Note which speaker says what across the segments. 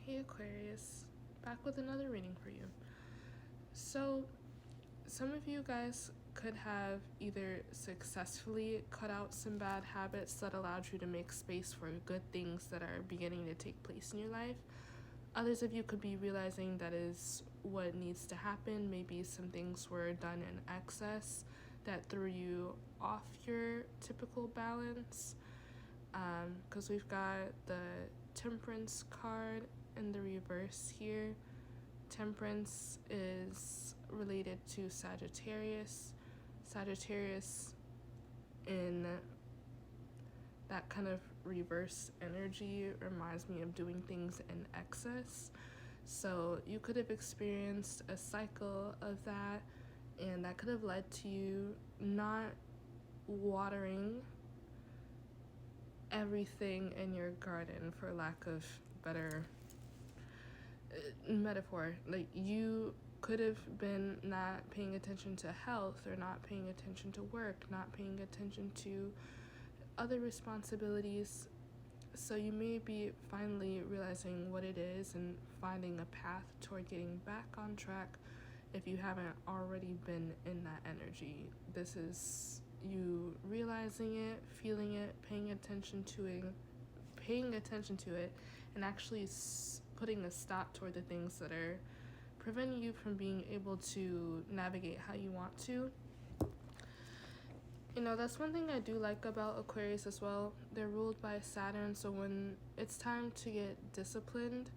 Speaker 1: Hey Aquarius, back with another reading for you. So, some of you guys could have either successfully cut out some bad habits that allowed you to make space for good things that are beginning to take place in your life. Others of you could be realizing that is what needs to happen. Maybe some things were done in excess that threw you off your typical balance. Because we've got the Temperance card in the reverse here. Temperance is related to Sagittarius. Sagittarius in that kind of reverse energy reminds me of doing things in excess. So you could have experienced a cycle of that, and that could have led to you not watering everything in your garden, for lack of better metaphor. Like, you could have been not paying attention to health, or not paying attention to work, not paying attention to other responsibilities. So you may be finally realizing what it is and finding a path toward getting back on track if you haven't already been in that energy. This is you realizing it, feeling it, paying attention to it, and actually putting a stop toward the things that are preventing you from being able to navigate how you want to. You know, that's one thing I do like about Aquarius as well. They're ruled by Saturn, so when it's time to get disciplined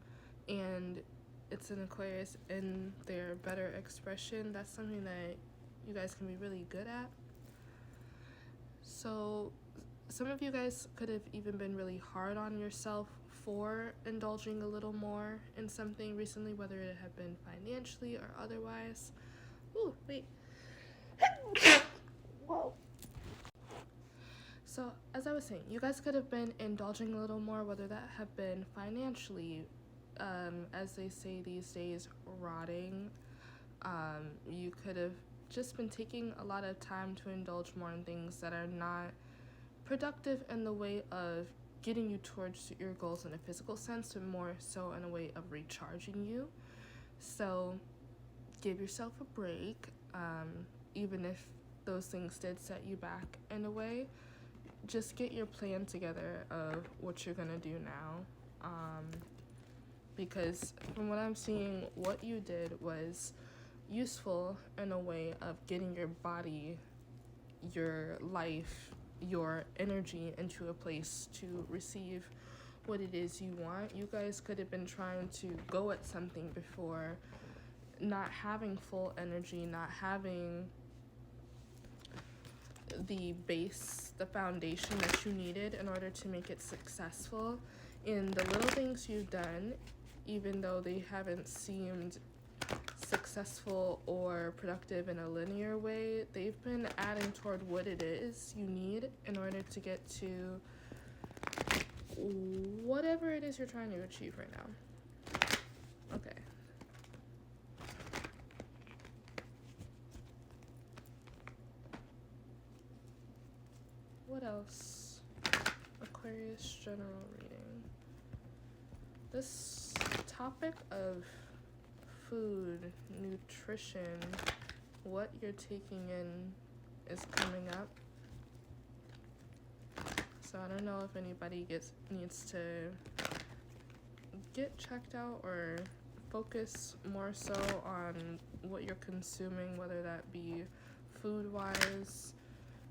Speaker 1: and it's an Aquarius in their better expression, that's something that you guys can be really good at. So some of you guys could have even been really hard on yourself for indulging a little more in something recently, whether it had been financially or otherwise. Ooh, wait. Whoa. So, as I was saying, you guys could have been indulging a little more, whether that have been financially, as they say these days, rotting. You could have just been taking a lot of time to indulge more in things that are not productive in the way of getting you towards your goals in a physical sense, but more so in a way of recharging you. So give yourself a break, even if those things did set you back in a way. Just get your plan together of what you're gonna do now, because from what I'm seeing, what you did was useful in a way of getting your body, your life, your energy into a place to receive what it is you want. You guys could have been trying to go at something before, not having full energy, not having the base, the foundation that you needed in order to make it successful. And the little things you've done, even though they haven't seemed successful or productive in a linear way, they've been adding toward what it is you need in order to get to whatever it is you're trying to achieve right now. Okay. What else? Aquarius general reading. This topic of food, nutrition, what you're taking in is coming up. So I don't know if anybody needs to get checked out or focus more so on what you're consuming, whether that be food-wise,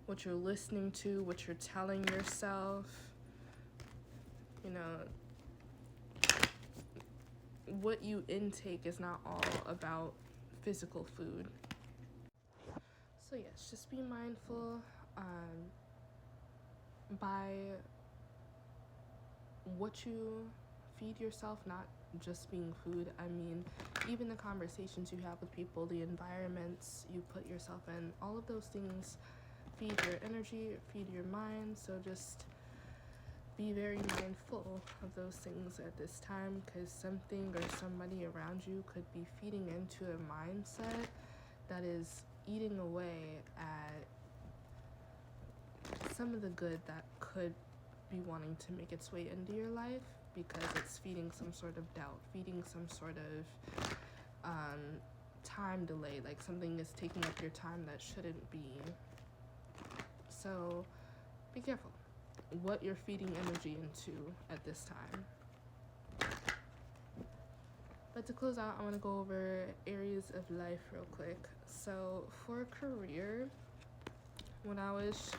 Speaker 1: what you're listening to, what you're telling yourself. You know, what you intake is not all about physical food. So yes, just be mindful by what you feed yourself, not just being food. I mean, even the conversations you have with people, the environments you put yourself in, all of those things feed your energy, feed your mind. So just be very mindful of those things at this time, because something or somebody around you could be feeding into a mindset that is eating away at some of the good that could be wanting to make its way into your life, because it's feeding some sort of doubt, feeding some sort of time delay, like something is taking up your time that shouldn't be. So be careful what you're feeding energy into at this time. But to close out, I want to go over areas of life real quick. So for career, when I was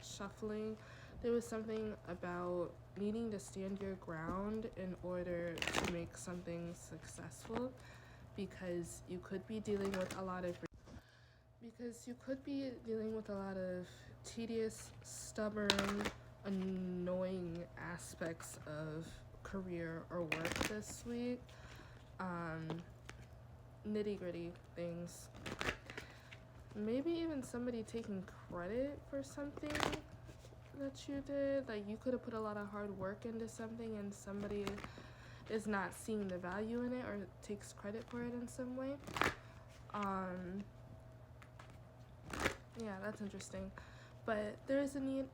Speaker 1: shuffling, there was something about needing to stand your ground in order to make something successful, because you could be dealing with a lot of tedious, stubborn, annoying aspects of career or work this week. Nitty-gritty things. Maybe even somebody taking credit for something that you did. Like, you could have put a lot of hard work into something and somebody is not seeing the value in it or takes credit for it in some way. Yeah, that's interesting. But there is a need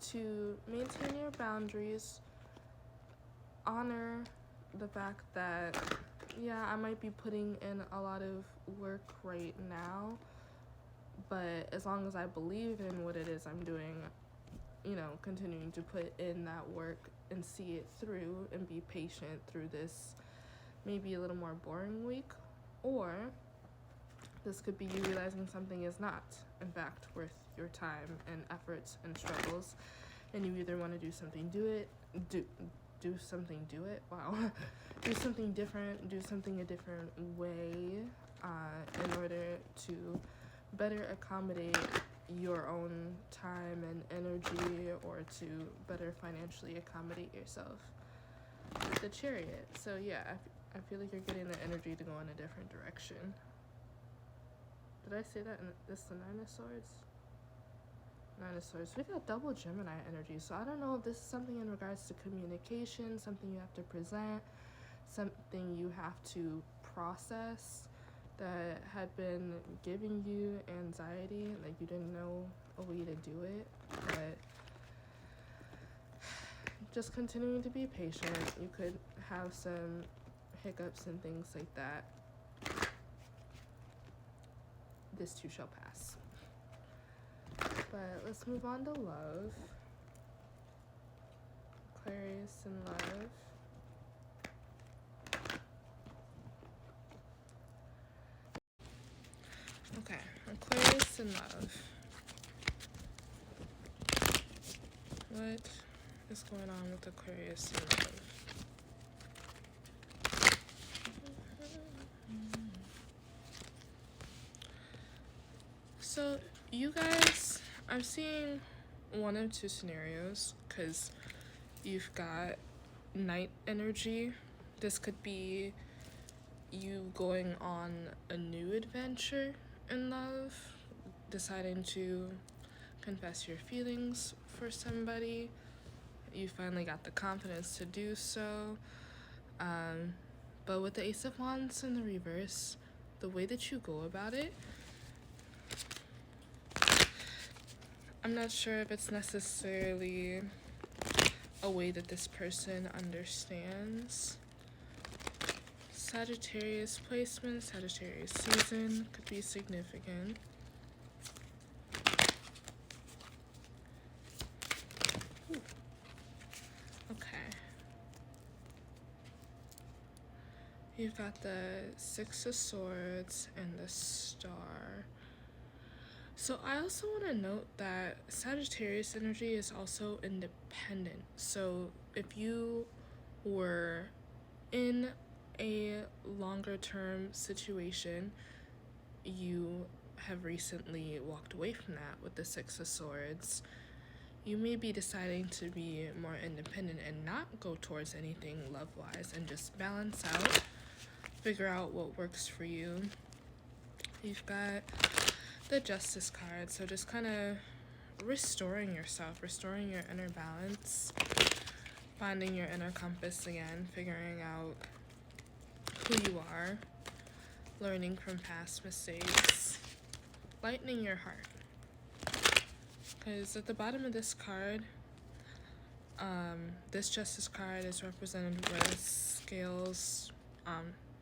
Speaker 1: to maintain your boundaries, honor the fact that, yeah, I might be putting in a lot of work right now, but as long as I believe in what it is I'm doing, you know, continuing to put in that work and see it through and be patient through this maybe a little more boring week. Or this could be you realizing something is not, in fact, worth your time and efforts and struggles, and you either want to do something, do it, wow, do something different, do something a different way, in order to better accommodate your own time and energy, or to better financially accommodate yourself. The Chariot. So yeah, I feel like you're getting the energy to go in a different direction. Did I say that? This the Nine of Swords? Nine of Swords. We got double Gemini energy. So I don't know if this is something in regards to communication, something you have to present, something you have to process that had been giving you anxiety, like you didn't know a way to do it. But just continuing to be patient. You could have some hiccups and things like that. This too shall pass. But let's move on to love. Aquarius and love. Okay, Aquarius and love. What is going on with Aquarius and love? So, you guys, I'm seeing one of two scenarios, because you've got night energy. This could be you going on a new adventure in love, deciding to confess your feelings for somebody. You finally got the confidence to do so. But with the Ace of Wands in the reverse, the way that you go about it, I'm not sure if it's necessarily a way that this person understands. Sagittarius placement, Sagittarius season could be significant. Ooh. Okay. You've got the Six of Swords and the Star. So I also want to note that Sagittarius energy is also independent. So if you were in a longer term situation, you have recently walked away from that with the Six of Swords, you may be deciding to be more independent and not go towards anything love-wise and just balance out, figure out what works for you. You've got the Justice card, so just kind of restoring yourself, restoring your inner balance, finding your inner compass again, figuring out who you are, learning from past mistakes, lightening your heart. Because at the bottom of this card, This Justice card is represented with scales,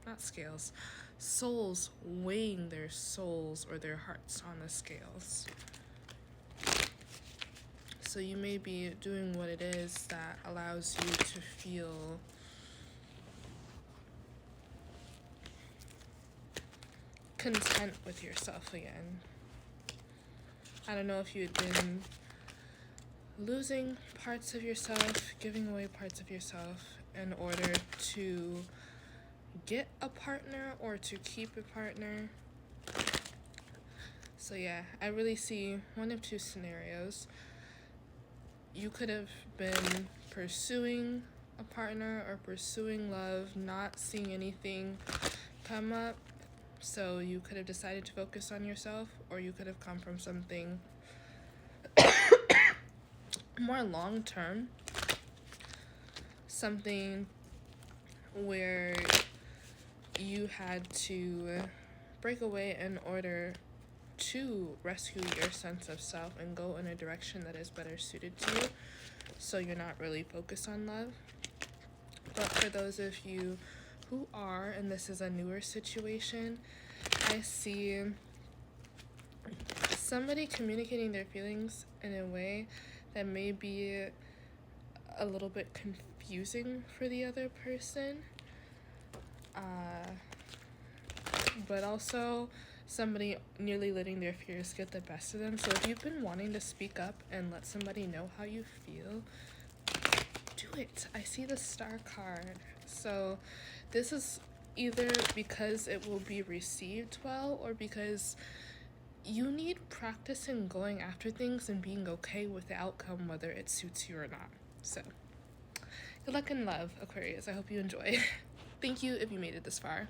Speaker 1: not scales, souls weighing their souls or their hearts on the scales. So you may be doing what it is that allows you to feel content with yourself again. I don't know if you had been losing parts of yourself, giving away parts of yourself in order to get a partner or to keep a partner. So yeah, I really see one of two scenarios. You could have been pursuing a partner or pursuing love, not seeing anything come up, so you could have decided to focus on yourself, or you could have come from something more long-term, something where you had to break away in order to rescue your sense of self and go in a direction that is better suited to you, so you're not really focused on love. But for those of you who are, and this is a newer situation, I see somebody communicating their feelings in a way that may be a little bit confusing for the other person, but also somebody nearly letting their fears get the best of them. So if you've been wanting to speak up and let somebody know how you feel, do it. I see the Star card. So this is either because it will be received well, or because you need practice in going after things and being okay with the outcome, whether it suits you or not. So good luck in love, Aquarius. I hope you enjoy. Thank you if you made it this far.